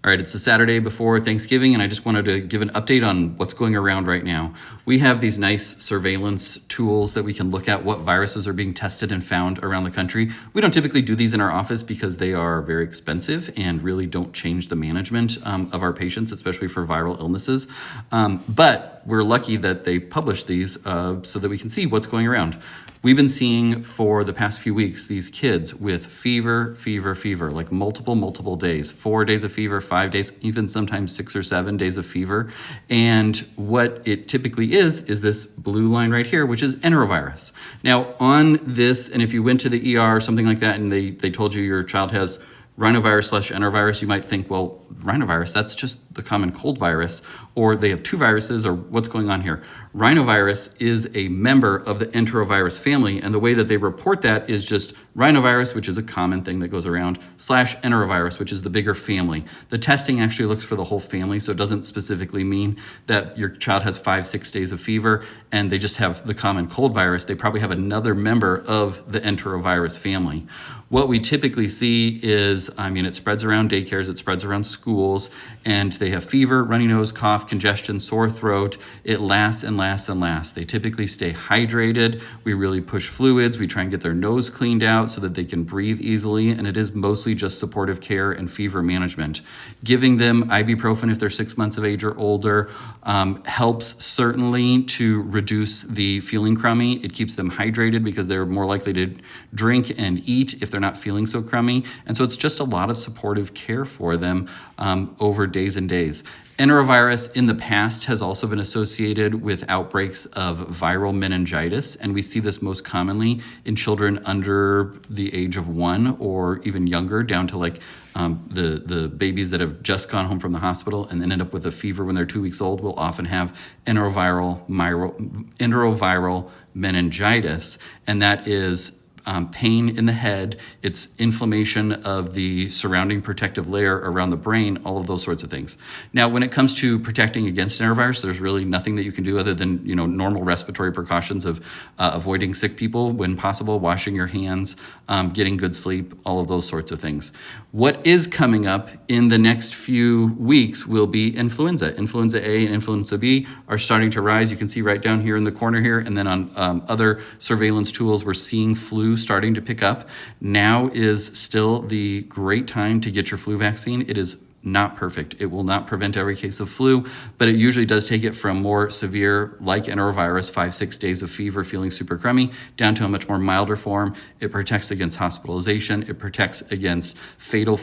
All right, it's the Saturday before Thanksgiving, and I just wanted to give an update on what's going around right now. We have these nice surveillance tools that we can look at what viruses are being tested and found around the country. We don't typically do these in our office because they are very expensive and really don't change the management of our patients, especially for viral illnesses. But we're lucky that they publish these so that we can see what's going around. We've been seeing for the past few weeks these kids with fever, like multiple days, 4 days of fever, 5 days, even sometimes 6 or 7 days of fever. And what it typically is this blue line right here, which is enterovirus. Now on this, and if you went to the ER or something like that and they told you your child has rhinovirus/enterovirus, you might think, well, rhinovirus, that's just the common cold virus, or they have two viruses, or what's going on here? Rhinovirus is a member of the enterovirus family, and the way that they report that is just rhinovirus, which is a common thing that goes around, /enterovirus, which is the bigger family. The testing actually looks for the whole family, so it doesn't specifically mean that your child has 5-6 days of fever and they just have the common cold virus. They probably have another member of the enterovirus family. What we typically see is, it spreads around daycares, it spreads around schools, and they have fever, runny nose, cough, congestion, sore throat. It lasts and lasts and lasts. They typically stay hydrated. We really push fluids. We try and get their nose cleaned out so that they can breathe easily, and it is mostly just supportive care and fever management. Giving them ibuprofen if they're 6 months of age or older helps certainly to reduce the feeling crummy. It keeps them hydrated because they're more likely to drink and eat if they're not feeling so crummy. And so it's just a lot of supportive care for them over days and days. Enterovirus in the past has also been associated with outbreaks of viral meningitis, and we see this most commonly in children under the age of 1 or even younger, down to like the babies that have just gone home from the hospital and then end up with a fever when they're 2 weeks old will often have enteroviral meningitis, and that is pain in the head, it's inflammation of the surrounding protective layer around the brain, all of those sorts of things. Now, when it comes to protecting against enterovirus, there's really nothing that you can do other than normal respiratory precautions of avoiding sick people when possible, washing your hands, getting good sleep, all of those sorts of things. What is coming up in the next few weeks will be influenza. Influenza A and influenza B are starting to rise. You can see right down here in the corner here, and then on other surveillance tools, we're seeing flu starting to pick up. Now is still the great time to get your flu vaccine. It is not perfect. It will not prevent every case of flu, but it usually does take it from more severe, like enterovirus, 5-6 days of fever, feeling super crummy, down to a much more milder form. It protects against hospitalization. It protects against fatal